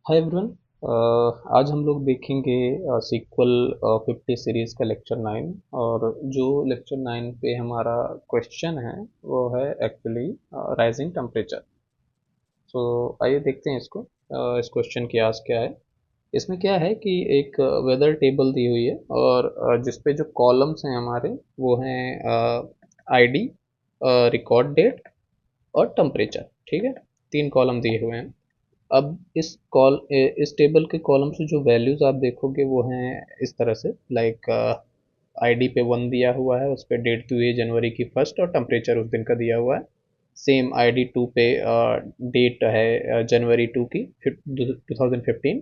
Hi everyone. आज हम लोग देखेंगे सीक्वल 50 सीरीज का लेक्चर 9। और जो लेक्चर 9 पे हमारा क्वेश्चन है वो है एक्चुअली राइजिंग टेम्परेचर। सो आइए देखते हैं इसको। इस क्वेश्चन की आज क्या है। इसमें क्या है कि एक वेदर टेबल दी हुई है और जिसपे जो कॉलम्स हैं हमारे वो हैं आईडी, रिकॉर्ड डेट और टेम्परेचर। ठीक है, तीन कॉलम दिए हुए हैं। अब इस टेबल के कॉलम से जो वैल्यूज आप देखोगे वो हैं इस तरह से, लाइक आईडी पे 1 दिया हुआ है, उस पर डेट दी हुई है जनवरी की 1 और टेम्परेचर उस दिन का दिया हुआ है। सेम आईडी 2 पे डेट है जनवरी 2 की 2015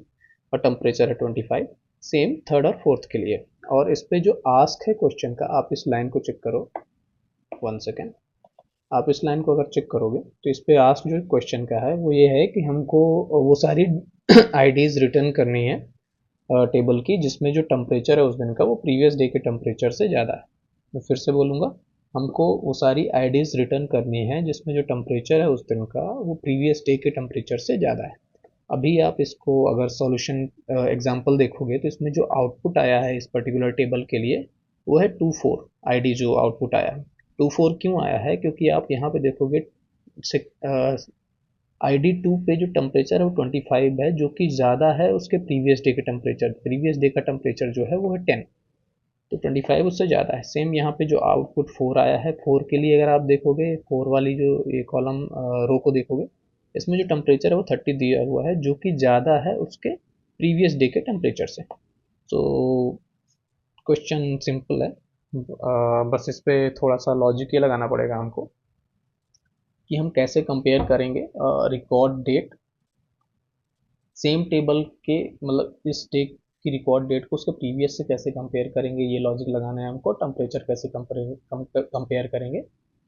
और टेम्परेचर है 25। सेम थर्ड और फोर्थ के लिए। और इस पे जो आस्क है क्वेश्चन का, आप इस लाइन को चेक करो। 1 सेकेंड। आप इस लाइन को अगर चेक करोगे तो इस पे आस्क जो क्वेश्चन का है वो ये है कि हमको वो सारी आईडीज रिटर्न करनी है टेबल की जिसमें जो टेम्परेचर है उस दिन का वो प्रीवियस डे के टेम्परेचर से ज़्यादा है। मैं फिर से बोलूँगा, हमको वो सारी आईडीज रिटर्न करनी है जिसमें जो टेम्परेचर है उस दिन का वो प्रीवियस डे के टेम्परेचर से ज़्यादा है। अभी आप इसको अगर सॉल्यूशन एग्जांपल देखोगे तो इसमें जो आउटपुट आया है इस पर्टिकुलर टेबल के लिए वो है 24 आईडी। जो आउटपुट आया है 24 क्यों आया है, क्योंकि आप यहाँ पे देखोगे आईडी 2 पे जो टेम्परेचर है वो 25 है, जो कि ज़्यादा है उसके प्रीवियस डे के टेम्परेचर। प्रीवियस डे का टेम्परेचर जो है वो है 10, तो 25 उससे ज़्यादा है। सेम यहाँ पे जो आउटपुट 4 आया है, 4 के लिए अगर आप देखोगे 4 वाली जो ये कॉलम रो को देखोगे, इसमें जो टेम्परेचर है वो 30 दिया हुआ है, जो कि ज़्यादा है उसके प्रीवियस डे के टेम्परेचर से। तो क्वेश्चन सिंपल है। बस इस पे थोड़ा सा लॉजिक ये लगाना पड़ेगा हमको कि हम कैसे कंपेयर करेंगे रिकॉर्ड डेट सेम टेबल के, मतलब इस डे की रिकॉर्ड डेट को उसके प्रीवियस से कैसे कंपेयर करेंगे, ये लॉजिक लगाना है हमको। टेम्परेचर कैसे कंपेयर करेंगे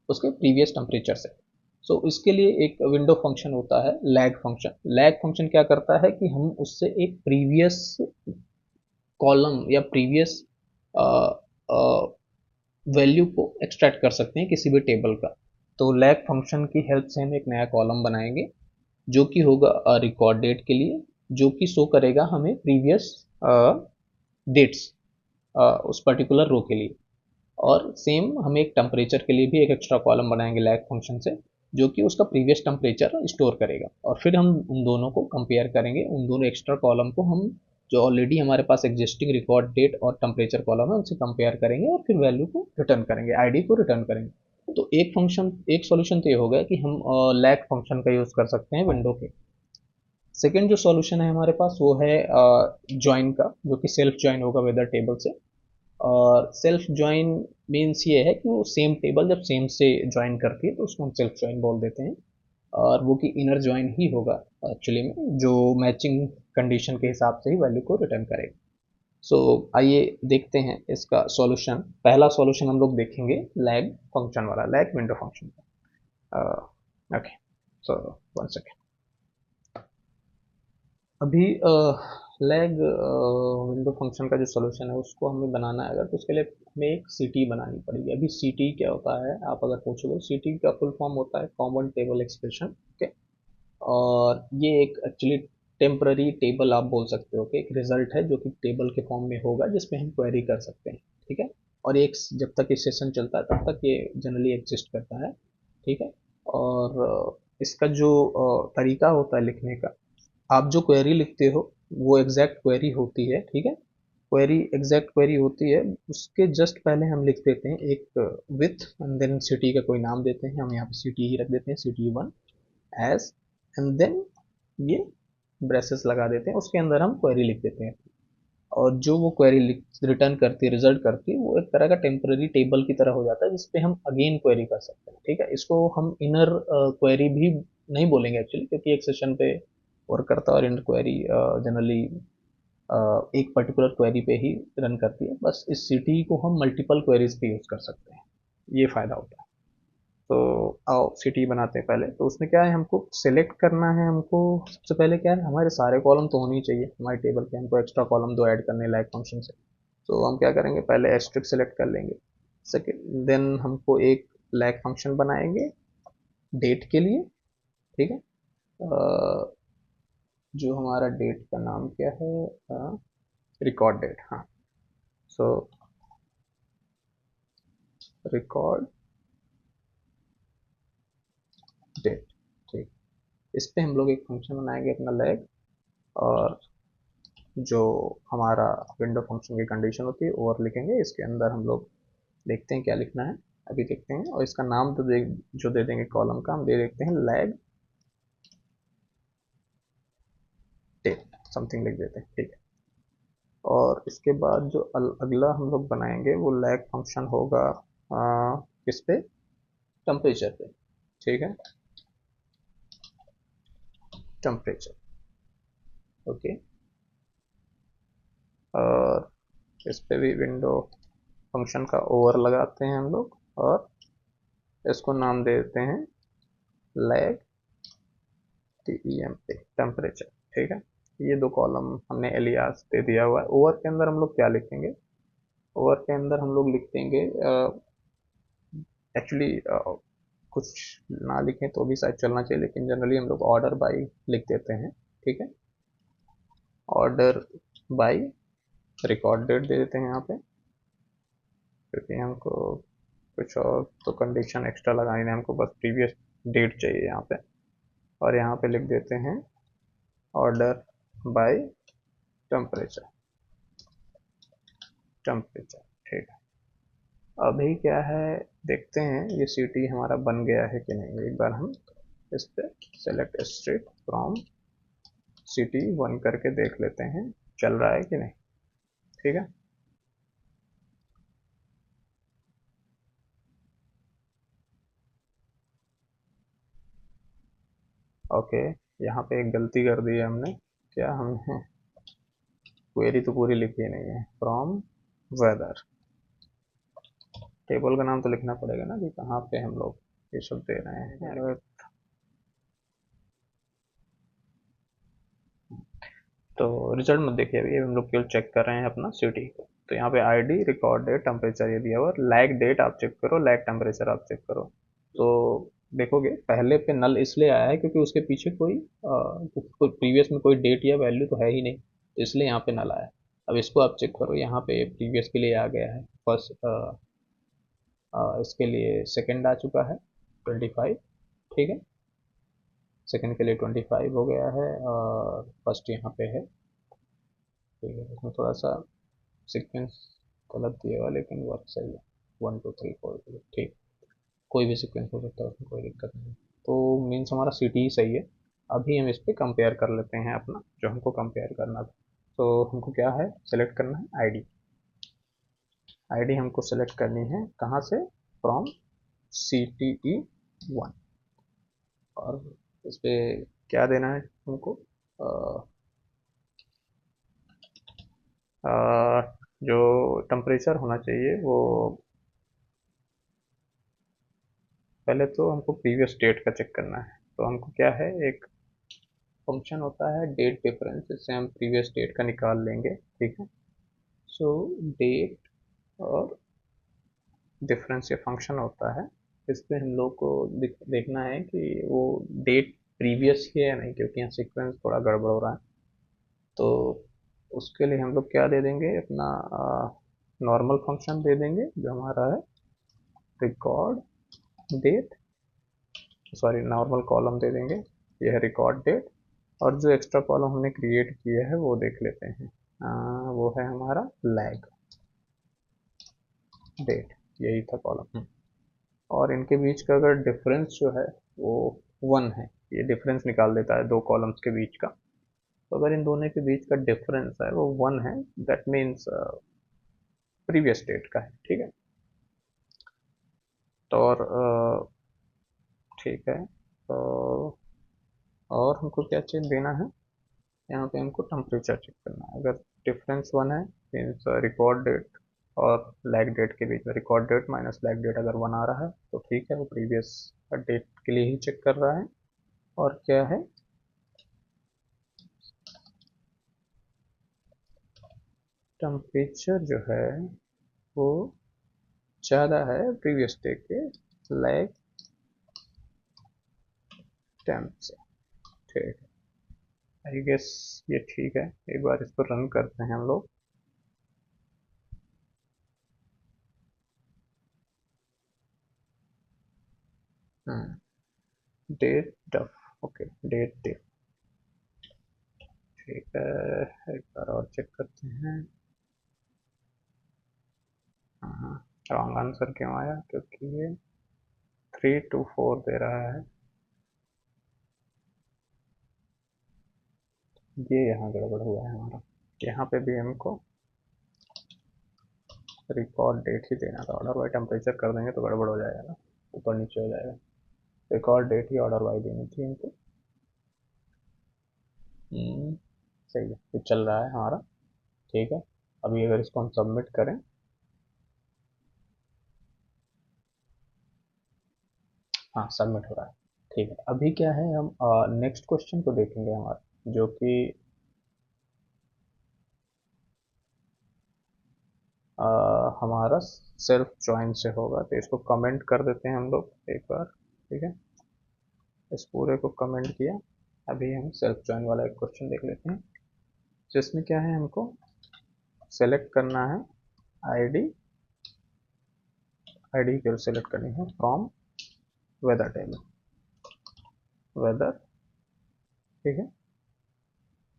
उसके प्रीवियस टेम्परेचर से। सो इसके लिए एक विंडो फंक्शन होता है लैग फंक्शन। लैग फंक्शन क्या करता है कि हम उससे एक प्रीवियस कॉलम या प्रीवियस वैल्यू को एक्सट्रैक्ट कर सकते हैं किसी भी टेबल का। तो लैग फंक्शन की हेल्प से हम एक नया कॉलम बनाएंगे जो कि होगा रिकॉर्ड डेट के लिए, जो कि शो करेगा हमें प्रीवियस डेट्स उस पर्टिकुलर रो के लिए। और सेम हम एक टेम्परेचर के लिए भी एक एक्स्ट्रा कॉलम बनाएंगे लैग फंक्शन से, जो कि उसका प्रीवियस टेम्परेचर स्टोर करेगा। और फिर हम उन दोनों को कंपेयर करेंगे, उन दोनों एक्स्ट्रा कॉलम को हम जो ऑलरेडी हमारे पास एग्जिस्टिंग रिकॉर्ड डेट और टेम्परेचर कॉलम है उनसे कंपेयर करेंगे और फिर वैल्यू को रिटर्न करेंगे, आईडी को रिटर्न करेंगे। तो एक सॉल्यूशन तो ये हो गया कि हम लैग फंक्शन का यूज़ कर सकते हैं विंडो के। सेकेंड जो सॉल्यूशन है हमारे पास वो है ज्वाइन का, जो कि सेल्फ ज्वाइन होगा वेदर टेबल से। और सेल्फ ज्वाइन मीन्स ये है कि वो सेम टेबल जब सेम से ज्वाइन करती है तो उसको हम सेल्फ ज्वाइन बोल देते हैं। और वो कि इनर ज्वाइन ही होगा एक्चुअली में, जो मैचिंग कंडीशन के हिसाब से ही वैल्यू को रिटर्न करेगा। सो आइए देखते हैं इसका सॉल्यूशन। पहला सॉल्यूशन हम लोग देखेंगे लैग फंक्शन वाला, लैग विंडो फंक्शन का। ओके, सो 1 सेकेंड। अभी लैग विंडो फंक्शन का जो सॉल्यूशन है उसको हमें बनाना है अगर, तो उसके लिए हमें एक सीटी बनानी पड़ेगी। अभी सीटी क्या होता है आप अगर पूछोगे, सीटी का फुल फॉर्म होता है कॉमन टेबल एक्सप्रेशन। ओके। और ये एक एक्चुअली टेम्पररी टेबल आप बोल सकते हो कि एक रिजल्ट है जो कि टेबल के फॉर्म में होगा जिसमें हम क्वेरी कर सकते हैं। ठीक है। और एक जब तक ये सेशन चलता है तब तक ये जनरली एग्जिस्ट करता है। ठीक है। और इसका जो तरीका होता है लिखने का, आप जो क्वेरी लिखते हो वो एग्जैक्ट क्वेरी होती है। ठीक है। क्वेरी एग्जैक्ट क्वेरी होती है, उसके जस्ट पहले हम लिख देते हैं एक विथ एंड देन सिटी का कोई नाम देते हैं, हम यहाँ पे सिटी ही रख देते हैं, सिटी 1 एज, एंड देन ये ब्रेसेस लगा देते हैं, उसके अंदर हम क्वेरी लिख देते हैं। और जो वो क्वेरी रिटर्न करती है, रिजल्ट करती है, वो एक तरह का टेम्पररी टेबल की तरह हो जाता है जिसपे हम अगेन क्वेरी कर सकते हैं। ठीक है। इसको हम इनर क्वेरी भी नहीं बोलेंगे एक्चुअली, क्योंकि एक सेशन पे वर्क करता है और इनर क्वेरी जनरली एक पर्टिकुलर क्वेरी पे ही रन करती है। बस इस सिटी को हम मल्टीपल क्वेरीज पे यूज कर सकते हैं, ये फायदा होता है। तो आओ सिटी बनाते हैं पहले। तो उसमें क्या है, हमको सिलेक्ट करना है। हमको सबसे पहले क्या है, हमारे सारे कॉलम तो होने ही चाहिए हमारे टेबल पे, हमको एक्स्ट्रा कॉलम दो ऐड करने लायक फंक्शन से। तो हम क्या करेंगे, पहले एस्ट्रिक सेलेक्ट कर लेंगे। सेकेंड देन हमको एक लैग फंक्शन बनाएंगे डेट के लिए। ठीक है। जो हमारा डेट का नाम क्या है, रिकॉर्ड डेट। हाँ, सो रिकॉर्ड डेट। ठीक, इस पे हम लोग एक फंक्शन बनाएंगे अपना लैग, और जो हमारा विंडो फंक्शन की कंडीशन होती है ओवर लिखेंगे, इसके अंदर हम लोग देखते हैं क्या लिखना है, अभी देखते हैं। और इसका नाम तो जो दे देंगे कॉलम का, हम दे देते हैं लैग डेट, समथिंग लिख देते हैं। ठीक है, और इसके बाद जो अगला हम लोग बनाएंगे वो लैग फंक्शन होगा किस पे, टेम्परेचर पे। ठीक है, टेम्परेचर। ओके, और इस पे भी विंडो फंक्शन का ओवर लगाते हैं हम लोग, और इसको नाम दे देते हैं लैग टीईएमपी, टेम्परेचर। ठीक है, ये दो कॉलम हमने एलियास दे दिया हुआ है। ओवर के अंदर हम लोग क्या लिखेंगे, ओवर के अंदर हम लोग लिख देंगे, एक्चुअली कुछ ना लिखें तो भी शायद चलना चाहिए, लेकिन जनरली हम लोग ऑर्डर बाई लिख देते हैं। ठीक है, ऑर्डर बाई रिकॉर्ड डेट दे देते हैं यहाँ पे, क्योंकि हमको कुछ और तो कंडीशन एक्स्ट्रा लगानी नहीं, हमको बस प्रीवियस डेट चाहिए यहाँ पे। और यहाँ पे लिख देते हैं ऑर्डर बाय टेम्परेचर, टेम्परेचर। ठीक है, अभी क्या है देखते हैं ये सिटी हमारा बन गया है कि नहीं। एक बार हम इस पे select street from city one करके देख लेते हैं चल रहा है कि नहीं। ठीक है, ओके, यहाँ पे एक गलती कर दी है हमने। क्या हमने क्वेरी तो पूरी लिखी नहीं है, फ्रॉम वेदर। टेबल का नाम तो लिखना पड़ेगा ना कि कहाँ पे हम लोग ये सब दे रहे हैं। तो रिजल्ट मत देखिए, अभी हम लोग केवल चेक कर रहे हैं अपना सिटी को। तो यहाँ पे आईडी, रिकॉर्ड डेट, टेम्परेचर ये दिया हुआ, लैग डेट आप चेक करो, लैग टेम्परेचर आप चेक करो। तो देखोगे पहले पे नल इसलिए आया है क्योंकि उसके पीछे कोई प्रीवियस में कोई डेट या वैल्यू तो है ही नहीं, तो इसलिए यहाँ पे नल आया। अब इसको आप चेक करो, यहाँ पे प्रीवियस के लिए आ गया है, फर्स्ट इसके लिए सेकंड आ चुका है 25। ठीक है, सेकंड के लिए 25 हो गया है, और फर्स्ट यहाँ पे है। ठीक है, इसमें थोड़ा सा सीक्वेंस गलत दिया हुआ, लेकिन वर्क सही है, 1 2 3 4। ठीक, कोई भी सीक्वेंस हो सकता है, उसमें कोई दिक्कत नहीं। तो मीन्स हमारा सिटी ही सही है। अभी हम इस पर कंपेयर कर लेते हैं अपना जो हमको कंपेयर करना था। तो हमको क्या है सेलेक्ट करना है, आईडी। आईडी हमको सेलेक्ट करनी है कहाँ से, from C T E one. और इस पे क्या देना है हमको, अ, अ, जो टेम्परेचर होना चाहिए वो, पहले तो हमको प्रीवियस डेट का चेक करना है। तो हमको क्या है, एक फंक्शन होता है डेट डिफरेंस, इससे हम प्रीवियस डेट का निकाल लेंगे। ठीक है, सो डेट और डिफरेंस ये फंक्शन होता है। इसमें हम लोग को देखना है कि वो डेट प्रीवियस ही है या नहीं, क्योंकि यहाँ सीक्वेंस थोड़ा गड़बड़ हो रहा है। तो उसके लिए हम लोग क्या दे देंगे, अपना नॉर्मल फंक्शन दे देंगे जो हमारा है record date, sorry normal column दे देंगे, ये है रिकॉर्ड डेट। और जो एक्स्ट्रा कॉलम हमने क्रिएट किया है वो देख लेते हैं, वो है हमारा लैग डेट, यही था कॉलम। और इनके बीच का अगर डिफरेंस जो है वो 1 है, ये डिफरेंस निकाल देता है दो कॉलम्स के बीच का। तो अगर इन दोनों के बीच का डिफरेंस है वो 1 है, दैट मीन्स प्रीवियस डेट का है। ठीक है, तो और ठीक है, तो और हमको क्या चेक देना है, यहाँ पे हमको टेम्परेचर चेक करना है। अगर डिफरेंस 1 है मीन्स रिकॉर्ड डेट और लैग डेट के बीच में, record date minus lag date अगर 1 आ रहा है तो ठीक है, वो प्रीवियस डेट के लिए ही चेक कर रहा है। और क्या है, टेम्परेचर जो है वो ज़्यादा है प्रीवियस डे के लैग टेम्प से। ठीक है, आई गेस ये ठीक है। एक बार इसको रन करते हैं हम लोग। डेट डफ, ओके, डेट डिफ, ठीक है। एक बार और चेक करते हैं। रॉन्ग आंसर क्यों आया? क्योंकि ये 3 to 4 दे रहा है। ये यहाँ गड़बड़ हुआ है हमारा। यहाँ पे भी हमको रिकॉर्ड डेट ही देना था। ऑर्डर बाई टेम्परेचर कर देंगे तो गड़बड़ हो जाएगा ना, ऊपर नीचे हो जाएगा। रिकॉर्ड डेट ही ऑर्डर बाई देनी थी इनको। सही है, ये चल रहा है हमारा। ठीक है, अभी अगर इसको हम सबमिट करें, हाँ सबमिट हो रहा है। ठीक है, अभी क्या है, हम नेक्स्ट क्वेश्चन को देखेंगे हमारा, जो कि हमारा सेल्फ ज्वाइन से होगा। तो इसको कमेंट कर देते हैं हम लोग एक बार। ठीक है, इस पूरे को कमेंट किया। अभी हम सेल्फ ज्वाइन वाला एक क्वेश्चन देख लेते हैं, जिसमें क्या है, हमको सेलेक्ट करना है आईडी। आईडी को सेलेक्ट करनी है फ्रॉम वेदर टेबल, वेदर। ठीक है,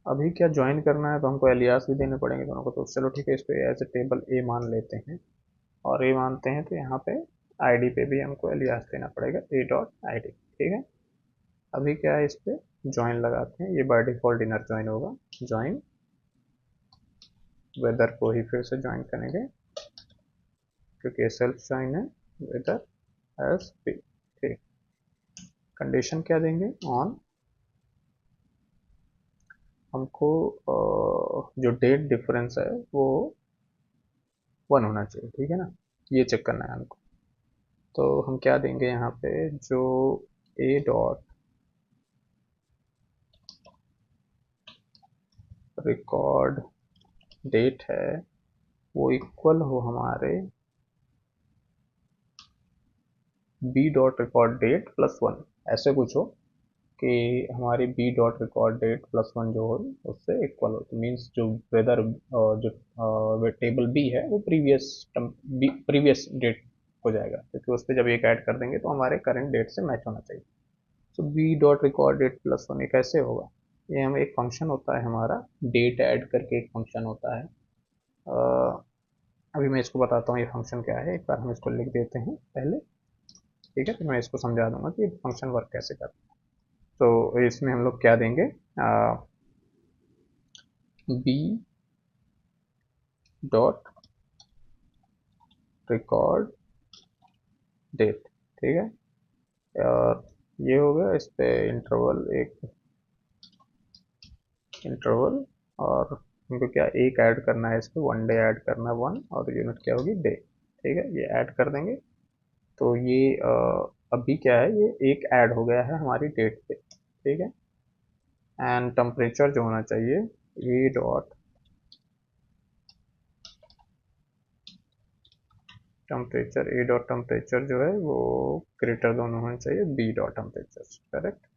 अभी क्या ज्वाइन करना है तो हमको एलियास भी देने पड़ेंगे दोनों को। तो चलो ठीक है, इस पे एज ए टेबल ए मान लेते हैं। और ए मानते हैं तो यहाँ पे आईडी पे भी हमको एलियास देना पड़ेगा, ए डॉट आई डी। ठीक है, अभी क्या है, इस पे ज्वाइन लगाते हैं। ये बाय डिफॉल्ट इनर ज्वाइन होगा। ज्वाइन वेदर को ही फिर से ज्वाइन करेंगे, क्योंकि ये सेल्फ ज्वाइन है। Weather as P. ठीक, कंडीशन क्या देंगे, ऑन। हमको जो डेट डिफरेंस है वो 1 होना चाहिए। ठीक है ना, ये चेक करना है हमको। तो हम क्या देंगे यहाँ पे, जो ए डॉट रिकॉर्ड डेट है वो इक्वल हो हमारे B dot record date plus 1। ऐसे कुछ हो कि हमारी B dot record date plus 1 जो हो उससे इक्वल हो। तो मीन्स जो वेदर जो टेबल बी है वो प्रीवियस डेट हो जाएगा, क्योंकि उस पर जब एक ऐड कर देंगे तो हमारे करंट डेट से मैच होना चाहिए। तो B dot record date plus 1 ये कैसे होगा, ये हमें एक फंक्शन होता है हमारा, डेट ऐड करके एक फंक्शन होता है। अभी मैं इसको बताता हूँ ये फंक्शन क्या है। एक बार हम इसको लिख देते हैं पहले। ठीक है, तो मैं इसको समझा दूंगा कि फंक्शन वर्क कैसे करता है। तो इसमें हम लोग क्या देंगे, बी डॉट रिकॉर्ड डेट। ठीक है, और ये हो गया, इस पे इंटरवल, एक इंटरवल। और हमको क्या एक ऐड करना है, इस पे 1 डे ऐड करना है, 1, और यूनिट क्या होगी, डे। ठीक है, ये ऐड कर देंगे। तो ये अभी क्या है, ये एक ऐड हो गया है हमारी डेट पे। ठीक है, एंड टेम्परेचर जो होना चाहिए, A dot temperature, A dot temperature जो है वो ग्रेटर दोनों होने चाहिए B dot temperature. Correct,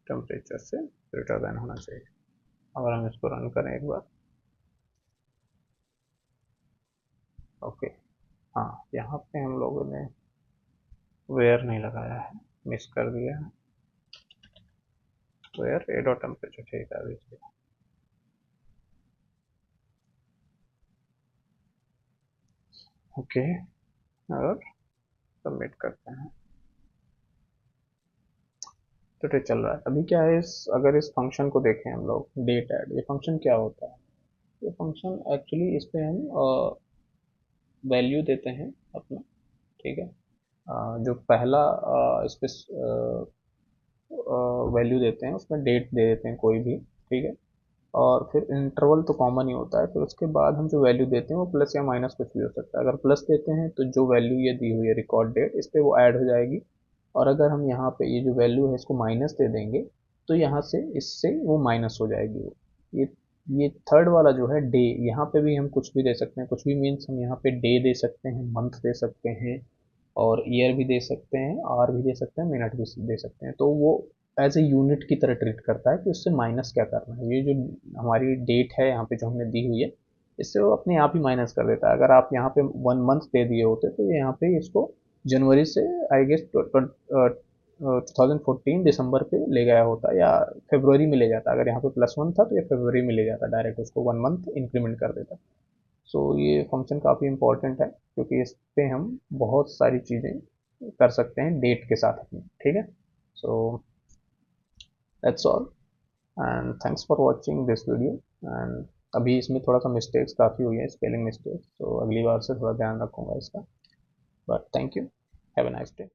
temperature से ग्रेटर देन होना चाहिए। अगर हम इसको रन करें एक बार, ओके। हाँ, यहाँ पे हम लोगों ने वेयर नहीं लगाया है, मिस कर दिया है। वेयर ए डॉट टेम्परेचर, ठीक है, अभी ठीक। ओके, और सबमिट करते हैं। तो ठीक चल रहा है। अभी क्या है, इस अगर इस फंक्शन को देखें हम लोग, डेट ऐड, ये फंक्शन क्या होता है? ये फंक्शन एक्चुअली इस पे हम वैल्यू देते हैं अपना। ठीक है, जो पहला इस पे वैल्यू देते हैं उसमें डेट दे देते हैं कोई भी। ठीक है, और फिर इंटरवल तो कॉमन ही होता है। फिर उसके बाद हम जो वैल्यू देते हैं वो प्लस या माइनस कुछ भी हो सकता है। अगर प्लस देते हैं तो जो वैल्यू ये दी हुई है रिकॉर्ड डेट, इस पर वो ऐड हो जाएगी। और अगर हम यहाँ पे ये जो वैल्यू है इसको माइनस दे देंगे तो यहाँ से इससे वो माइनस हो जाएगी। वो ये ये थर्ड वाला जो है डे, यहाँ पे भी हम कुछ भी दे सकते हैं। कुछ भी मीन्स हम यहाँ पे डे दे सकते हैं, मंथ दे सकते हैं, और ईयर भी दे सकते हैं, आवर भी दे सकते हैं, मिनट भी दे सकते हैं। तो वो एज ए यूनिट की तरह ट्रीट करता है कि उससे माइनस क्या करना है। ये जो हमारी डेट है यहाँ पे जो हमने दी हुई है, इससे वो अपने आप ही माइनस कर देता है। अगर आप यहाँ पे 1 मंथ दे दिए होते तो ये यहाँ पे इसको जनवरी से आई गेस 2014 दिसंबर पे ले गया होता, या फरवरी में ले जाता। अगर यहाँ पे +1 था तो ये फरवरी में ले जाता, डायरेक्ट उसको 1 मंथ इंक्रीमेंट कर देता। सो ये फंक्शन काफ़ी इंपॉर्टेंट है, क्योंकि इस पे हम बहुत सारी चीज़ें कर सकते हैं डेट के साथ अपनी। ठीक है, so that's all, and thanks for watching this video. And अभी इसमें थोड़ा सा मिस्टेक्स काफ़ी हुई है, स्पेलिंग मिस्टेक्स, तो अगली बार से थोड़ा ध्यान रखूँगा इसका। But thank you, have a nice day.